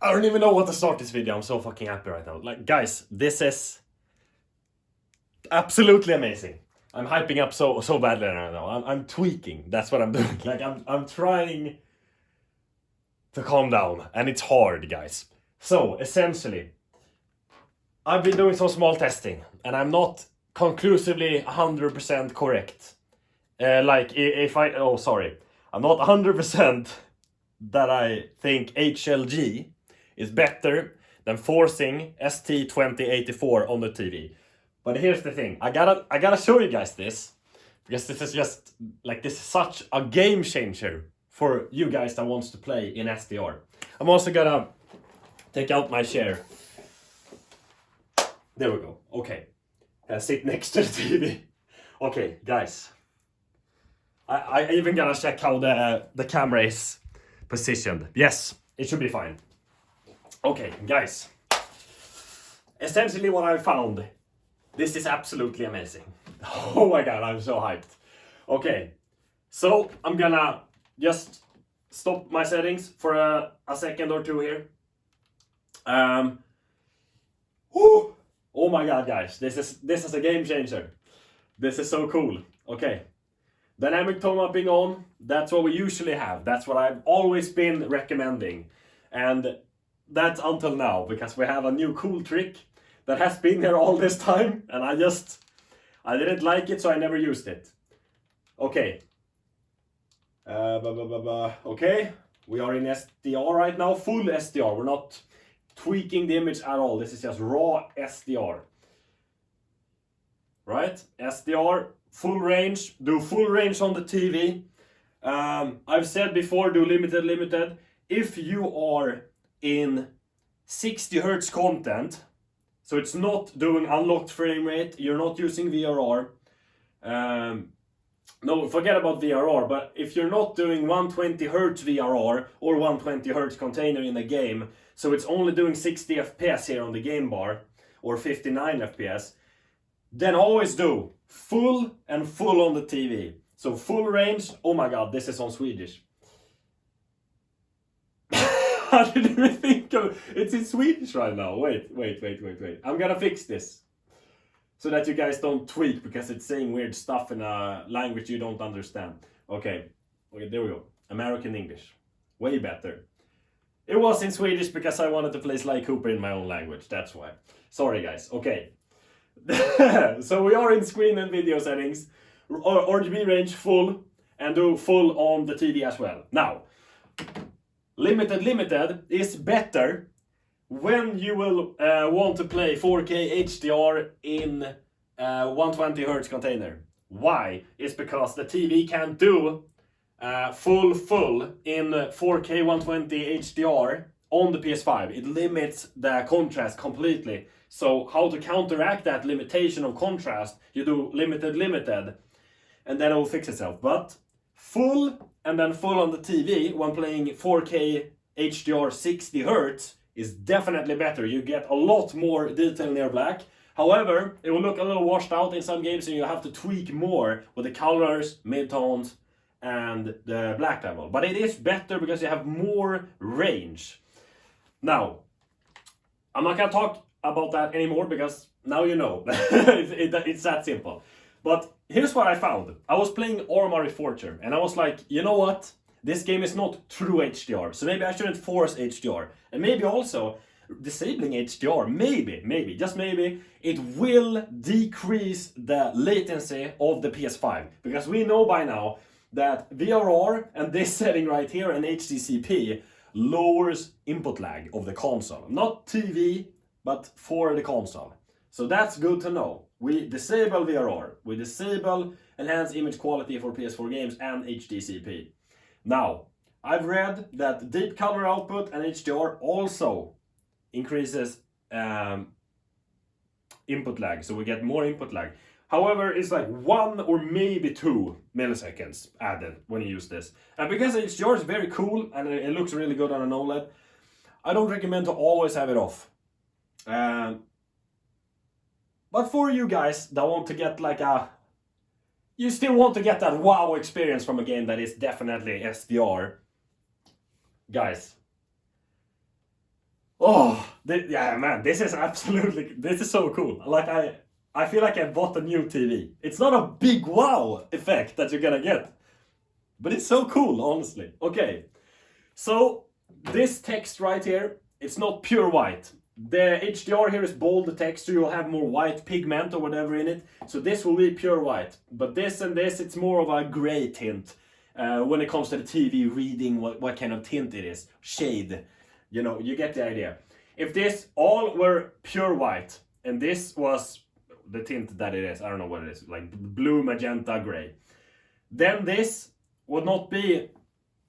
I don't even know what to start this video. I'm so fucking happy right now. Like, guys, this is absolutely amazing. I'm hyping up so badly right now. I'm tweaking. That's what I'm doing. Like, I'm trying to calm down, and it's hard, guys. So essentially, I've been doing some small testing, and I'm not conclusively 100% correct. I'm not 100% that I think HLG is better than forcing ST2084 on the TV. But here's the thing, I gotta show you guys this, because this is just like, this is such a game changer for you guys that wants to play in SDR. I'm also gonna take out my chair. There we go. Okay, sit next to the TV. Okay, guys. I even gotta check how the camera is positioned. Yes, it should be fine. Okay, guys. Essentially what I found. This is absolutely amazing. Oh my god, I'm so hyped. Okay, so I'm gonna just stop my settings for a second or two here. Oh my god, guys, this is a game changer. This is so cool. Okay, dynamic tone mapping on. That's what we usually have. That's what I've always been recommending, and that's until now, because we have a new cool trick that has been here all this time, and I didn't like it, so I never used it. Okay. Okay, we are in SDR right now, full SDR. We're not tweaking the image at all. This is just raw SDR. Right? SDR, full range. Do full range on the TV. I've said before, do limited. If you are in 60 Hz content, so it's not doing unlocked frame rate, you're not using VRR. No, forget about VRR, but if you're not doing 120 Hz VRR or 120 Hz container in a game, so it's only doing 60 FPS here on the game bar, or 59 FPS, then always do full and full on the TV. So full range. Oh my god, this is on Swedish. I didn't even think of it's in Swedish right now. Wait. I'm gonna fix this, so that you guys don't tweak because it's saying weird stuff in a language you don't understand. Okay, there we go. American English. Way better. It was in Swedish because I wanted to play Sly Cooper in my own language. That's why. Sorry, guys. Okay. So we are in screen and video settings. RGB range full, and do full on the TV as well. Now, limited is better when you will want to play 4K HDR in 120 Hz container. Why? It's because the TV can't do full in 4K 120 HDR on the PS5. It limits the contrast completely. So how to counteract that limitation of contrast? You do limited, and then it will fix itself. But full and then full on the TV when playing 4K HDR 60 Hz is definitely better. You get a lot more detail near black. However, it will look a little washed out in some games, and you have to tweak more with the colors, midtones, and the black level. But it is better because you have more range. Now, I'm not gonna talk about that anymore because now you know. It's that simple. But here's what I found. I was playing Armory Forger, and I was like, you know what? This game is not true HDR, so maybe I shouldn't force HDR. And maybe also disabling HDR, maybe, just maybe, it will decrease the latency of the PS5. Because we know by now that VRR and this setting right here and HDCP lowers input lag of the console. Not TV, but for the console. So that's good to know. We disable VRR, we disable enhanced image quality for PS4 games and HDCP. Now, I've read that deep color output and HDR also increases input lag, so we get more input lag. However, it's like 1 or maybe 2 milliseconds added when you use this. And because HDR is very cool and it looks really good on an OLED, I don't recommend to always have it off. But for you guys that want to get like you still want to get that wow experience from a game that is definitely SDR, guys, Yeah, man, this is so cool. Like I feel like I bought a new TV. It's not a big wow effect that you're gonna get, but it's so cool, honestly. Okay, so this text right here, it's not pure white. The HDR here is bold text, so you'll have more white pigment or whatever in it. So this will be pure white. But this and this, it's more of a gray tint when it comes to the TV reading what kind of tint it is. Shade. You know, you get the idea. If this all were pure white, and this was the tint that it is, I don't know what it is, like blue, magenta, gray, then this would not be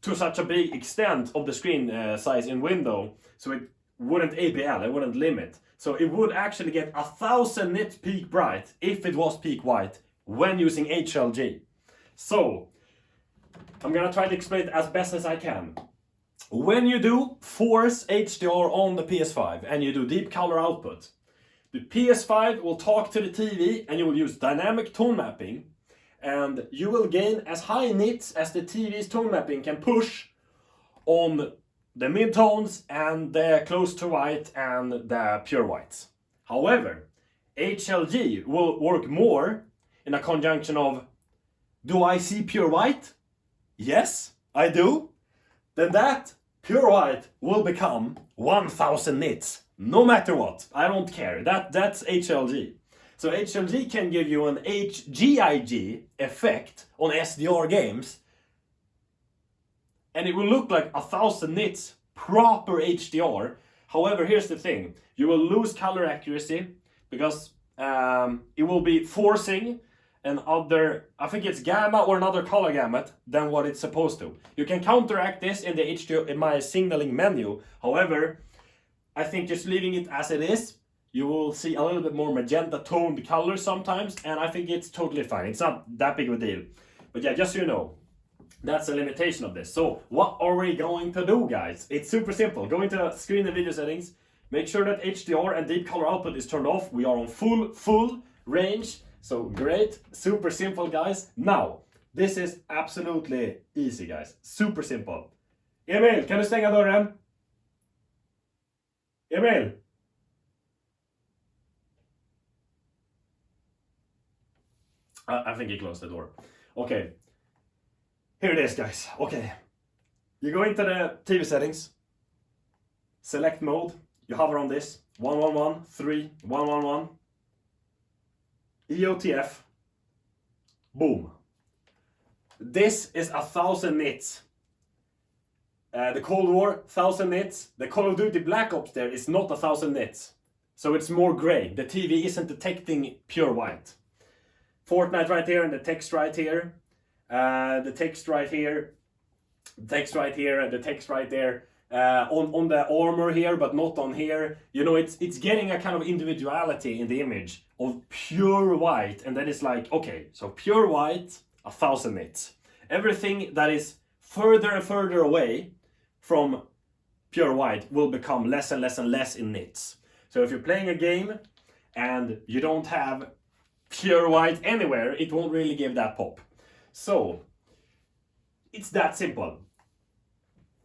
to such a big extent of the screen size in window, so it wouldn't ABL, it wouldn't limit. So it would actually get 1000 nits peak bright if it was peak white when using HLG. So I'm gonna try to explain it as best as I can. When you do force HDR on the PS5 and you do deep color output, the PS5 will talk to the TV and you will use dynamic tone mapping, and you will gain as high nits as the TV's tone mapping can push on the midtones and the close to white and the pure whites. However, HLG will work more in a conjunction of, do I see pure white? Yes, I do. Then that pure white will become 1000 nits, no matter what. I don't care. That's HLG. So HLG can give you an HGIG effect on SDR games, and it will look like 1000 nits proper HDR. However, here's the thing: you will lose color accuracy because it will be forcing another, I think it's gamma or another color gamut than what it's supposed to. You can counteract this in the HDMI signaling menu. However, I think just leaving it as it is, you will see a little bit more magenta toned colors sometimes, and I think it's totally fine. It's not that big of a deal. But yeah, just so you know, that's a limitation of this. So what are we going to do, guys? It's super simple. Go into screen and video settings, make sure that HDR and deep color output is turned off. We are on full range. So great, super simple, guys. Now, this is absolutely easy, guys. Super simple. Emil, kan du stänga dörren? Emil? I think he closed the door. Okay. Here it is, guys. Okay. You go into the TV settings. Select mode. You hover on this. 111, 3, 111. EOTF. Boom. This is 1000 nits. The Cold War, 1000 nits. The Call of Duty Black Ops there is not 1000 nits. So it's more gray. The TV isn't detecting pure white. Fortnite right here and the text right here. The text right here. The text right here and the text right there. On the armor here, but not on here. You know, it's getting a kind of individuality in the image of pure white, and then it's like, okay, so pure white, 1000 nits. Everything that is further and further away from pure white will become less and less and less in nits. So if you're playing a game and you don't have pure white anywhere, it won't really give that pop. So it's that simple.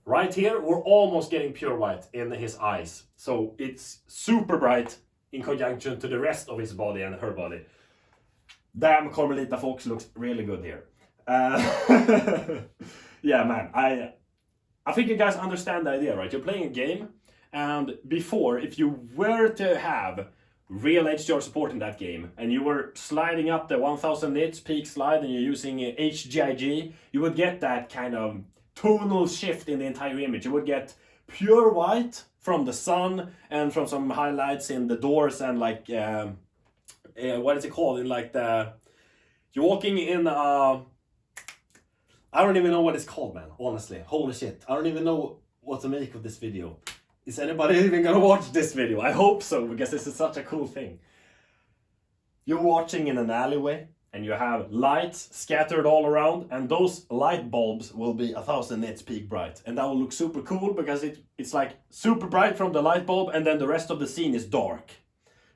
Right here, we're almost getting pure white in his eyes. So it's super bright in conjunction to the rest of his body and her body. Damn, Carmelita Fox looks really good here. Yeah, man, I think you guys understand the idea, right? You're playing a game, and before, if you were to have real HDR support in that game, and you were sliding up the 1000 nits peak slide, and you're using HGIG, you would get that kind of tonal shift in the entire image. You would get pure white from the sun and from some highlights in the doors and like what is it called, in like the, you're walking in I don't even know what it's called, man, honestly. Holy shit, I don't even know what to make of this video. Is anybody even gonna watch this video? I hope so, because this is such a cool thing. You're watching in an alleyway and you have lights scattered all around, and those light bulbs will be 1000 nits peak bright, and that will look super cool because it's like super bright from the light bulb, and then the rest of the scene is dark.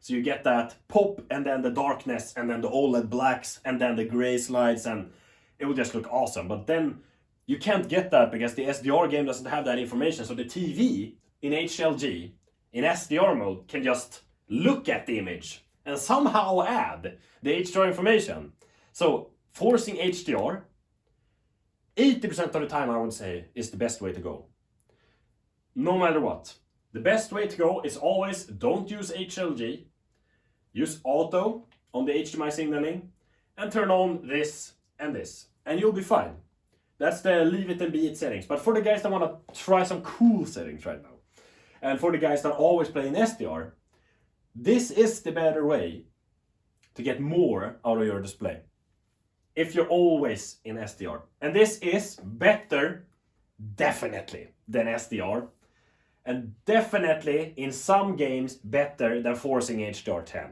So you get that pop, and then the darkness, and then the OLED blacks, and then the gray slides, and it will just look awesome. But then you can't get that because the SDR game doesn't have that information. So the TV in HLG in SDR mode can just look at the image and somehow add the HDR information. So forcing HDR, 80% of the time I would say, is the best way to go. No matter what. The best way to go is always don't use HLG, use auto on the HDMI signaling, and turn on this and this, and you'll be fine. That's the leave it and be it settings. But for the guys that want to try some cool settings right now, and for the guys that always play in SDR, this is the better way to get more out of your display. If you're always in SDR. And this is better, definitely, than SDR. And definitely, in some games, better than forcing HDR10.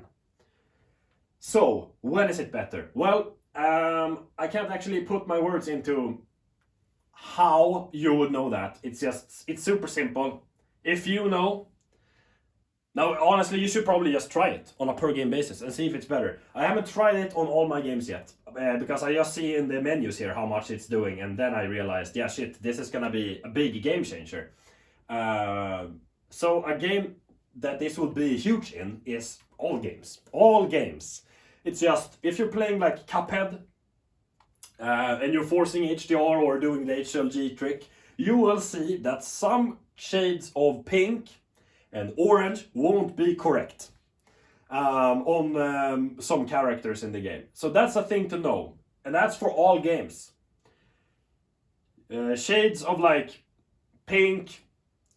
So, when is it better? Well, I can't actually put my words into how you would know that. It's super simple. If you know, now honestly, you should probably just try it on a per game basis and see if it's better. I haven't tried it on all my games yet, because I just see in the menus here how much it's doing, and then I realized, yeah shit, this is gonna be a big game changer. So a game that this would be huge in is all games. All games. It's just, if you're playing like Cuphead, and you're forcing HDR or doing the HLG trick, you will see that some shades of pink and orange won't be correct on some characters in the game. So that's a thing to know, and that's for all games. Shades of like pink,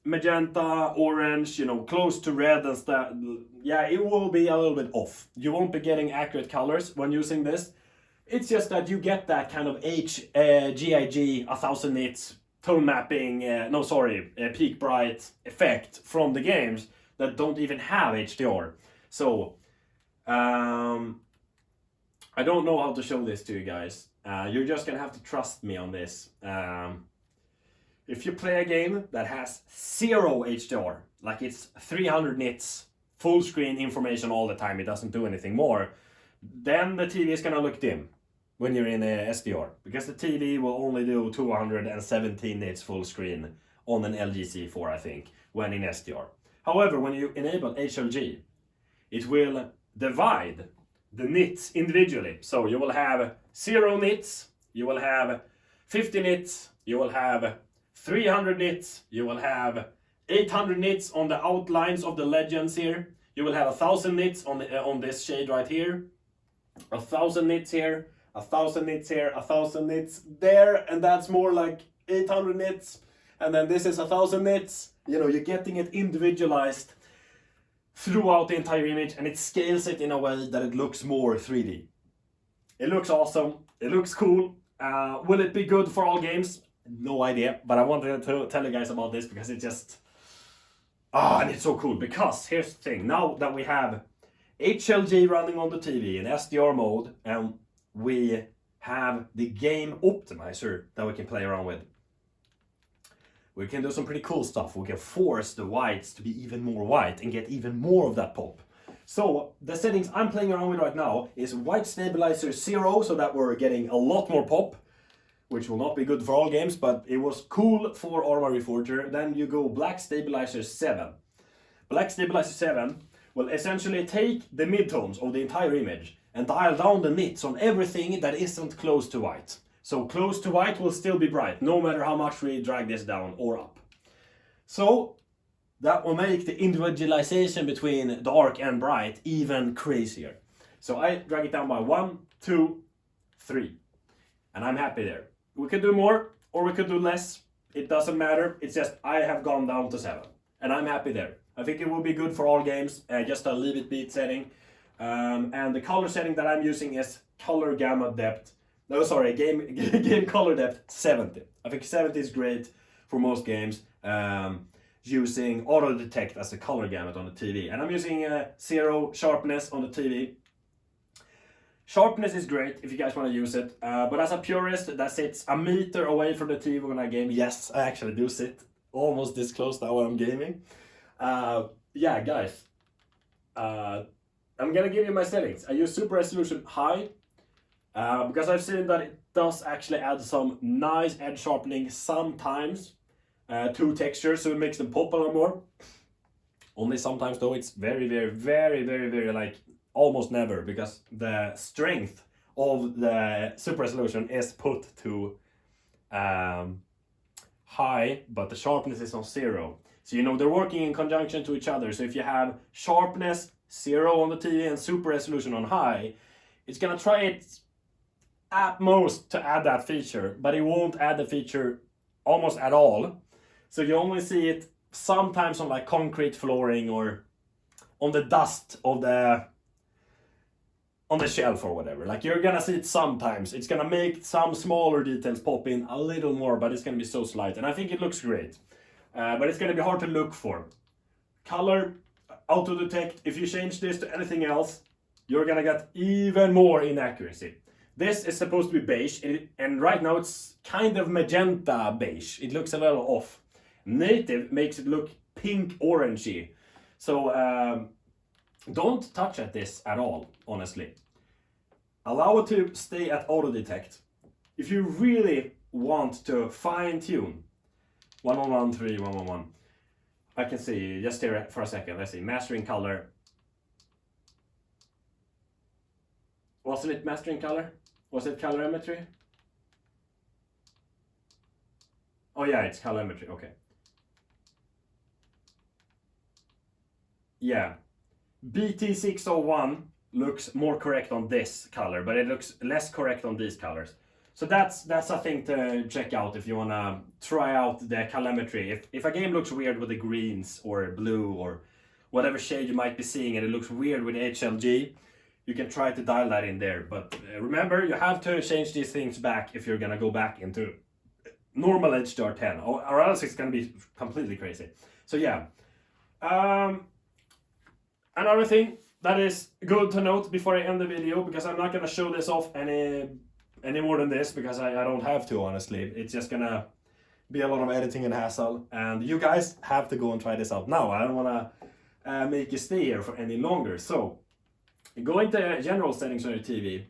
magenta, orange, you know, close to red and stuff, yeah, it will be a little bit off. You won't be getting accurate colors when using this. It's just that you get that kind of GIG 1000 nits tone mapping, peak bright effect from the games that don't even have HDR. So, I don't know how to show this to you guys. You're just gonna have to trust me on this. If you play a game that has 0 HDR, like it's 300 nits, full screen information all the time, it doesn't do anything more, then the TV is gonna look dim when you're in a SDR, because the TV will only do 217 nits full screen on an LG C4, I think, when in SDR. However, when you enable HLG, it will divide the nits individually. So you will have 0 nits, you will have 50 nits, you will have 300 nits, you will have 800 nits on the outlines of the legends here, you will have 1000 nits on this shade right here, 1000 nits here, 1000 nits here, 1000 nits there, and that's more like 800 nits, and then this is 1000 nits. You know, you're getting it individualized throughout the entire image, and it scales it in a way that it looks more 3D. It looks awesome, it looks cool. Will it be good for all games? No idea, but I wanted to tell you guys about this because it just... and it's so cool, because here's the thing, now that we have HLG running on the TV in SDR mode, and we have the game optimizer that we can play around with, we can do some pretty cool stuff. We can force the whites to be even more white and get even more of that pop. So the settings I'm playing around with right now is white stabilizer 0, so that we're getting a lot more pop, which will not be good for all games, but it was cool for Arma Reforger. Then you go black stabilizer 7. Black stabilizer 7 will essentially take the midtones of the entire image and dial down the nits on everything that isn't close to white. So close to white will still be bright, no matter how much we drag this down or up. So that will make the individualization between dark and bright even crazier. So I drag it down by 1, 2, 3, and I'm happy there. We could do more or we could do less. It doesn't matter. It's just I have gone down to 7, and I'm happy there. I think it will be good for all games. Just a leave it be it setting. And the color setting that I'm using is color gamma depth. No, sorry, game color depth 70. I think 70 is great for most games. Using auto detect as a color gamut on the TV, and I'm using 0 sharpness on the TV. Sharpness is great if you guys want to use it, but as a purist that sits a meter away from the TV when I game, yes, I actually do sit almost this close now when I'm gaming. Yeah, guys, I'm gonna give you my settings. I use super resolution high, because I've seen that it does actually add some nice edge sharpening sometimes to textures, so it makes them pop a lot more. Only sometimes though it's very like almost never, because the strength of the super resolution is put to high, but the sharpness is on 0. So you know they're working in conjunction to each other. So if you have sharpness 0 on the TV and super resolution on high, it's gonna try its at most to add that feature, but it won't add the feature almost at all. So you only see it sometimes on like concrete flooring or on the dust of the on the shelf or whatever. Like you're gonna see it sometimes. It's gonna make some smaller details pop in a little more, but it's gonna be so slight, and I think it looks great. But it's gonna be hard to look for. Color, auto detect. If you change this to anything else, you're gonna get even more inaccuracy. This is supposed to be beige, and right now it's kind of magenta beige. It looks a little off. Native makes it look pink orangey. So don't touch at this at all, honestly. Allow it to stay at auto detect. If you really want to fine tune 1113, 111, I can see, just here for a second, let's see, mastering color. Wasn't it mastering color? Was it calorimetry? Oh yeah, it's calorimetry, okay. Yeah, BT601 looks more correct on this color, but it looks less correct on these colors. So that's a thing to check out if you wanna try out the calorimetry. If a game looks weird with the greens or blue or whatever shade you might be seeing, and it looks weird with HLG, you can try to dial that in there. But remember, you have to change these things back if you're gonna go back into normal HDR10, or else it's gonna be completely crazy. So yeah. Another thing that is good to note before I end the video, because I'm not gonna show this off any more than this, because I don't have to, honestly. It's just gonna be a lot of editing and hassle, and you guys have to go and try this out now. I don't wanna make you stay here for any longer. So go into general settings on your TV,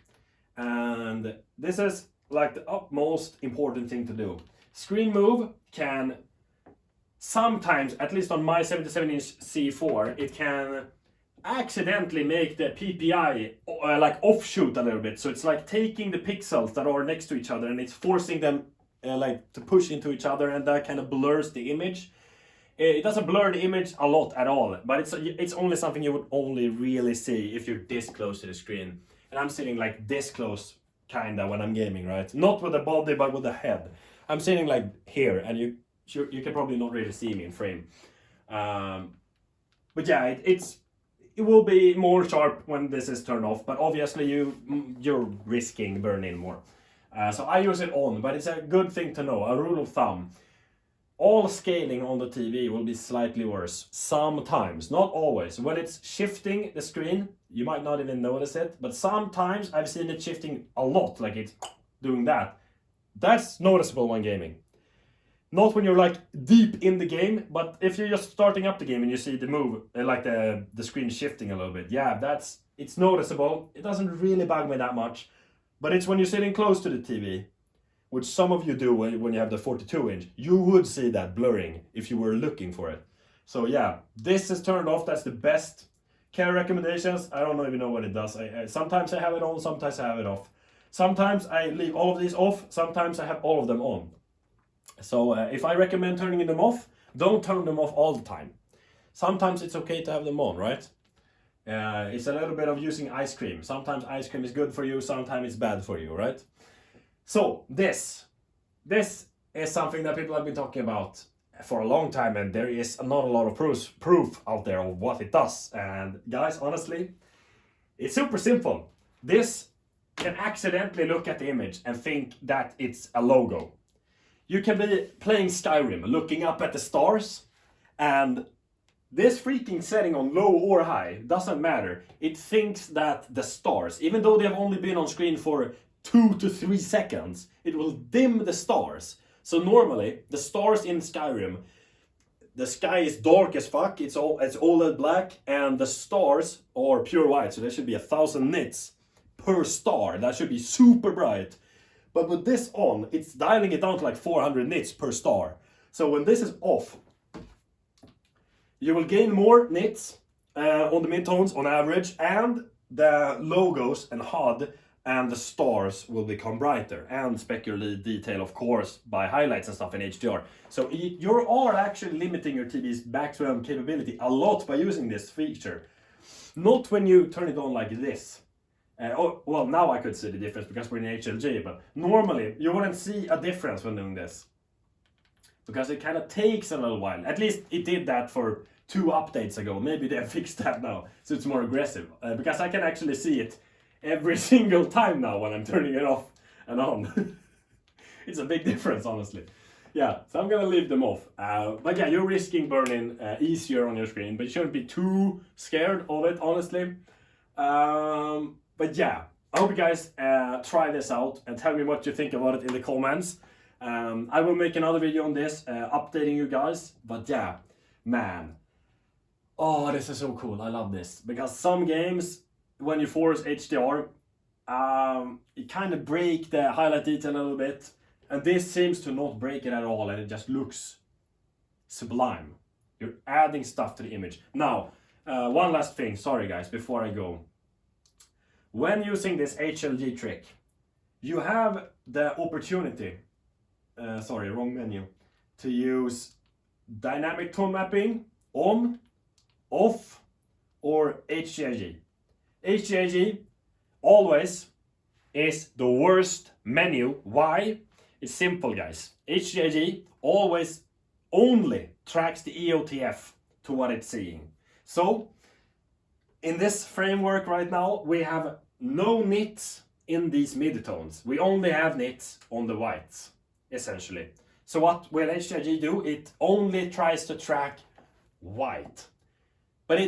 and this is like the utmost important thing to do. Screen move can sometimes, at least on my 77-inch C4, it can accidentally make the PPI like offshoot a little bit. So it's like taking the pixels that are next to each other and it's forcing them like to push into each other, and that kind of blurs the image. It doesn't blur the image a lot at all, but it's only something you would only really see if you're this close to the screen. And I'm sitting like this close kinda when I'm gaming, right? Not with the body, but with the head. I'm sitting like here, and you can probably not really see me in frame. But yeah, it will be more sharp when this is turned off, but obviously you're risking burning more. So I use it on, but it's a good thing to know, a rule of thumb. All scaling on the TV will be slightly worse, sometimes, not always. When it's shifting the screen, you might not even notice it, but sometimes I've seen it shifting a lot, like it's doing that. That's noticeable when gaming. Not when you're like deep in the game, but if you're just starting up the game and you see the move, like the screen shifting a little bit, yeah, it's noticeable. It doesn't really bug me that much, but it's when you're sitting close to the TV, which some of you do when you have the 42-inch, you would see that blurring if you were looking for it. So yeah, this is turned off. That's the best care recommendations. I don't even know what it does. Sometimes I have it on, sometimes I have it off. Sometimes I leave all of these off, sometimes I have all of them on. So if I recommend turning them off, don't turn them off all the time. Sometimes it's okay to have them on, right? It's a little bit of using ice cream. Sometimes ice cream is good for you, sometimes it's bad for you, right? So this is something that people have been talking about for a long time, and there is not a lot of proof out there of what it does. And guys, honestly, it's super simple. This can accidentally look at the image and think that it's a logo. You can be playing Skyrim, looking up at the stars, and this freaking setting on low or high, doesn't matter. It thinks that the stars, even though they have only been on screen for 2 to 3 seconds, it will dim the stars. So normally, the stars in Skyrim, the sky is dark as fuck, it's all black, and the stars are pure white, so there should be 1,000 nits per star. That should be super bright. But with this on, it's dialing it down to like 400 nits per star. So when this is off, you will gain more nits on the midtones on average, and the logos and HUD and the stars will become brighter, and specularly detail, of course, by highlights and stuff in HDR. So you are actually limiting your TV's maximum capability a lot by using this feature. Not when you turn it on like this. Well, now I could see the difference because we're in HLG, but normally you wouldn't see a difference when doing this. Because it kind of takes a little while. At least it did that for 2 updates ago. Maybe they have fixed that now, so it's more aggressive. Because I can actually see it every single time now when I'm turning it off and on. It's a big difference, honestly. Yeah, so I'm gonna leave them off. But yeah, you're risking burning easier on your screen, but you shouldn't be too scared of it, honestly. But yeah, I hope you guys try this out and tell me what you think about it in the comments. I will make another video on this, updating you guys. But yeah, man. Oh, this is so cool. I love this. Because some games, when you force HDR, it kind of break the highlight detail a little bit. And this seems to not break it at all, and it just looks sublime. You're adding stuff to the image. Now, one last thing, sorry guys, before I go. When using this HLG trick, you have the opportunity, sorry, wrong menu, to use dynamic tone mapping on, off, or HGIG. HGIG always is the worst menu. Why? It's simple, guys. HGIG always only tracks the EOTF to what it's seeing. So, in this framework right now, we have no nits in these midtones. We only have nits on the whites, essentially. So what will HGIG do? It only tries to track white. But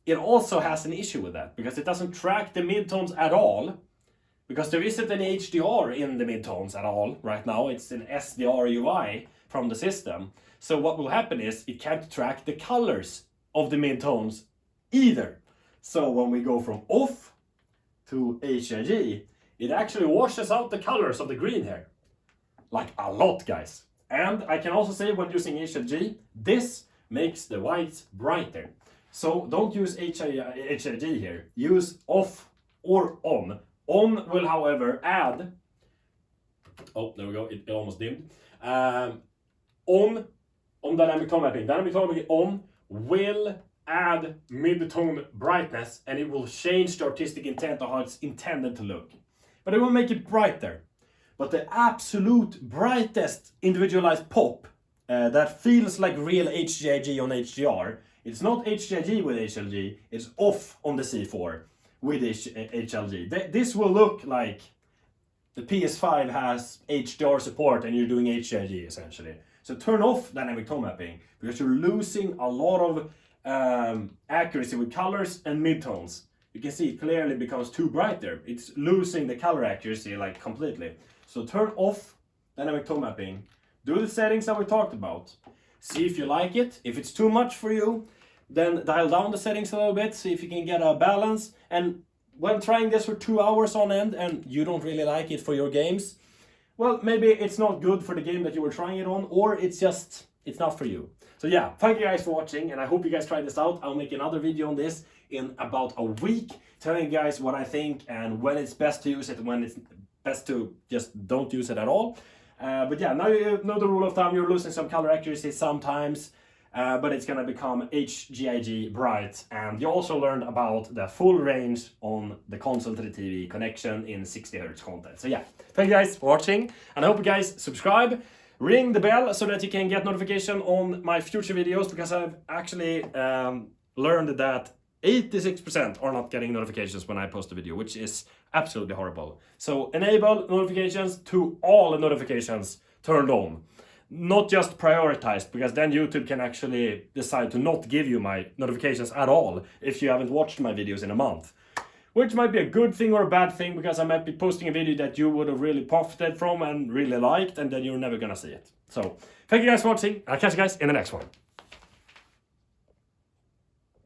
it also has an issue with that, because it doesn't track the midtones at all, because there isn't any HDR in the midtones at all right now. It's an SDR UI from the system. So what will happen is it can't track the colors of the midtones either. So when we go from off to HIG, it actually washes out the colors of the green here. Like a lot, guys. And I can also say when using HIG, this makes the whites brighter. So don't use HIG here. Use off or on. On will, however, add... Oh, there we go. It almost dimmed. On dynamic tone mapping. Dynamic tone mapping on will add mid-tone brightness, and it will change the artistic intent of how it's intended to look. But it will make it brighter. But the absolute brightest individualized pop that feels like real HGIG on HDR, it's not HGIG with HLG, it's off on the C4 with HLG. This will look like the PS5 has HDR support and you're doing HGIG essentially. So turn off dynamic tone mapping, because you're losing a lot of accuracy with colors and midtones. You can see it clearly becomes too bright there. It's losing the color accuracy like completely. So turn off dynamic tone mapping. Do the settings that we talked about. See if you like it. If it's too much for you, then dial down the settings a little bit. See if you can get a balance. And when trying this for 2 hours on end and you don't really like it for your games, well, maybe it's not good for the game that you were trying it on, or it's not for you. So yeah, thank you guys for watching, and I hope you guys try this out. I'll make another video on this in about a week, telling you guys what I think and when it's best to use it and when it's best to just don't use it at all. But yeah, now you know the rule of thumb. You're losing some color accuracy sometimes, but it's gonna become HGIG bright. And you also learned about the full range on the console to the TV connection in 60 Hz content. So yeah, thank you guys for watching, and I hope you guys subscribe. Ring the bell so that you can get notification on my future videos, because I've actually learned that 86% are not getting notifications when I post a video, which is absolutely horrible. So enable notifications to all notifications turned on. Not just prioritized, because then YouTube can actually decide to not give you my notifications at all if you haven't watched my videos in a month. Which might be a good thing or a bad thing, because I might be posting a video that you would have really profited from and really liked, and then you're never gonna see it. So, thank you guys for watching. I'll catch you guys in the next one.